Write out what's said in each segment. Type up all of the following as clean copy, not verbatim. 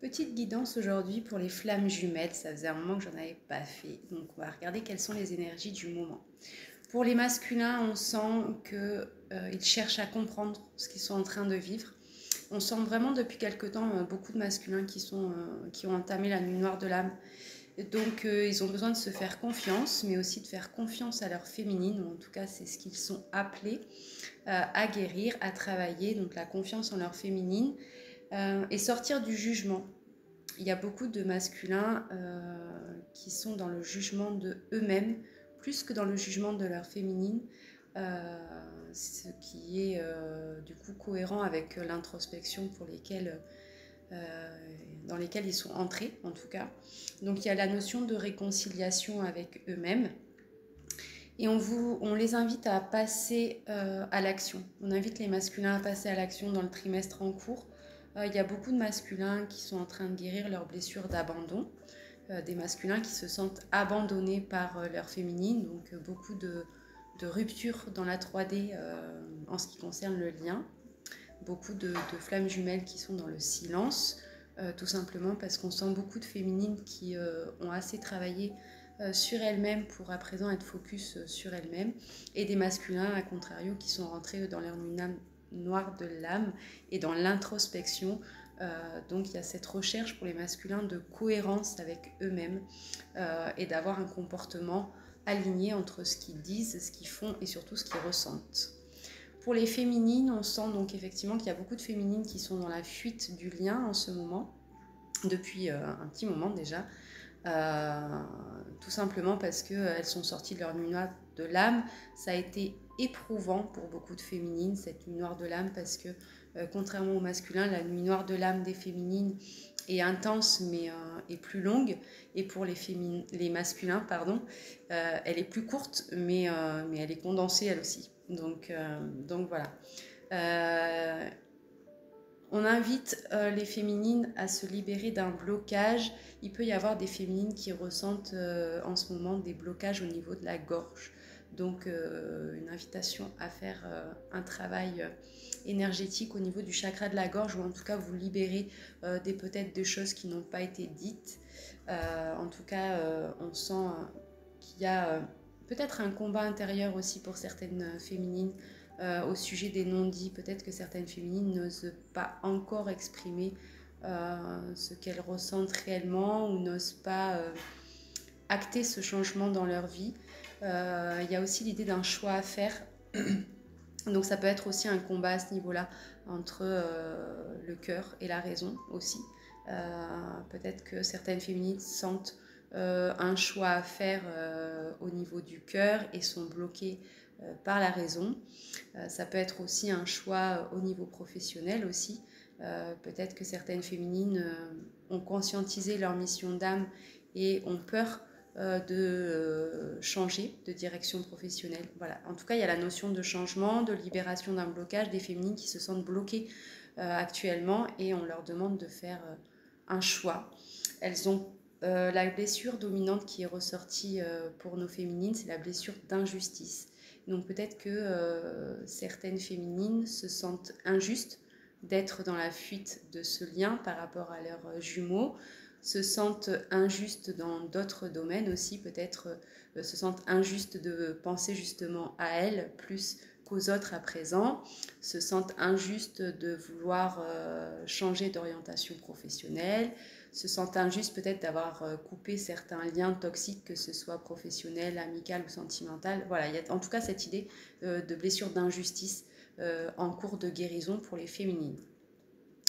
Petite guidance aujourd'hui pour les flammes jumelles, ça faisait un moment que j'en avais pas fait, donc on va regarder quelles sont les énergies du moment. Pour les masculins, on sent qu'ils cherchent à comprendre ce qu'ils sont en train de vivre. On sent vraiment depuis quelque temps beaucoup de masculins qui ont entamé la nuit noire de l'âme. Donc ils ont besoin de se faire confiance, mais aussi de faire confiance à leur féminine, ou en tout cas c'est ce qu'ils sont appelés à guérir, à travailler, donc la confiance en leur féminine et sortir du jugement. Il y a beaucoup de masculins qui sont dans le jugement de eux-mêmes plus que dans le jugement de leur féminine, ce qui est du coup cohérent avec l'introspection dans lesquelles ils sont entrés en tout cas. Donc il y a la notion de réconciliation avec eux-mêmes. Et on les invite à passer à l'action. On invite les masculins à passer à l'action dans le trimestre en cours. Il y a beaucoup de masculins qui sont en train de guérir leurs blessures d'abandon, des masculins qui se sentent abandonnés par leur féminine, donc beaucoup de ruptures dans la 3D en ce qui concerne le lien, beaucoup de flammes jumelles qui sont dans le silence, tout simplement parce qu'on sent beaucoup de féminines qui ont assez travaillé sur elles-mêmes pour à présent être focus sur elles-mêmes, et des masculins à contrario qui sont rentrés dans leur nuit noire de l'âme et dans l'introspection. Donc il y a cette recherche pour les masculins de cohérence avec eux-mêmes et d'avoir un comportement aligné entre ce qu'ils disent, ce qu'ils font et surtout ce qu'ils ressentent. Pour les féminines, on sent donc effectivement qu'il y a beaucoup de féminines qui sont dans la fuite du lien en ce moment, depuis un petit moment déjà. Tout simplement parce qu'elles sont sorties de leur nuit noire de l'âme. Ça a été éprouvant pour beaucoup de féminines, cette nuit noire de l'âme, parce que contrairement au masculin, la nuit noire de l'âme des féminines est intense mais est plus longue, et pour les masculins, elle est plus courte mais elle est condensée elle aussi. Donc voilà. On invite les féminines à se libérer d'un blocage. Il peut y avoir des féminines qui ressentent en ce moment des blocages au niveau de la gorge. Donc une invitation à faire un travail énergétique au niveau du chakra de la gorge, ou en tout cas vous libérer peut-être des choses qui n'ont pas été dites. En tout cas, on sent qu'il y a peut-être un combat intérieur aussi pour certaines féminines au sujet des non-dits. Peut-être que certaines féminines n'osent pas encore exprimer ce qu'elles ressentent réellement, ou n'osent pas acter ce changement dans leur vie. Il y a aussi l'idée d'un choix à faire. Donc ça peut être aussi un combat à ce niveau-là entre le cœur et la raison aussi. Peut-être que certaines féminines sentent un choix à faire au niveau du cœur et sont bloquées par la raison. Ça peut être aussi un choix au niveau professionnel aussi. Peut-être que certaines féminines ont conscientisé leur mission d'âme et ont peur de changer de direction professionnelle. Voilà. En tout cas, il y a la notion de changement, de libération d'un blocage, des féminines qui se sentent bloquées actuellement, et on leur demande de faire un choix. Elles ont la blessure dominante qui est ressortie pour nos féminines, c'est la blessure d'injustice. Donc peut-être que certaines féminines se sentent injustes d'être dans la fuite de ce lien par rapport à leurs jumeaux, se sentent injustes dans d'autres domaines aussi, peut-être se sentent injustes de penser justement à elles plus qu'aux autres à présent, se sentent injustes de vouloir changer d'orientation professionnelle, se sentent injustes peut-être d'avoir coupé certains liens toxiques, que ce soit professionnel, amical ou sentimental. Voilà, il y a en tout cas cette idée de blessure d'injustice en cours de guérison pour les féminines.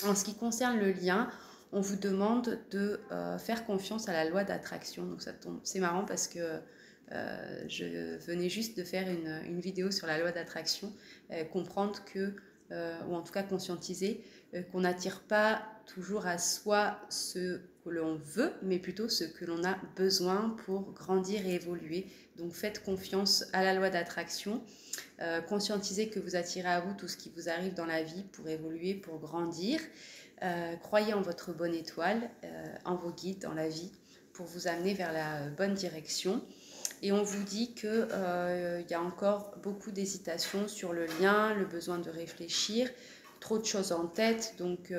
En ce qui concerne le lien, on vous demande de faire confiance à la loi d'attraction. Donc ça tombe, c'est marrant parce que je venais juste de faire une vidéo sur la loi d'attraction, comprendre que, ou en tout cas conscientiser, qu'on n'attire pas toujours à soi ce que l'on veut, mais plutôt ce que l'on a besoin pour grandir et évoluer. Donc faites confiance à la loi d'attraction. Conscientisez que vous attirez à vous tout ce qui vous arrive dans la vie pour évoluer, pour grandir. Croyez en votre bonne étoile, en vos guides dans la vie, pour vous amener vers la bonne direction. Et on vous dit qu'il y a encore beaucoup d'hésitation sur le lien, le besoin de réfléchir, trop de choses en tête. Donc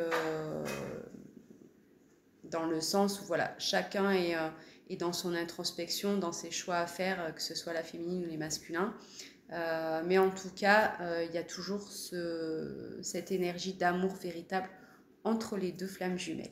dans le sens où voilà, chacun est dans son introspection, dans ses choix à faire, que ce soit la féminine ou les masculins. Mais en tout cas, il y a toujours cette énergie d'amour véritable entre les deux flammes jumelles.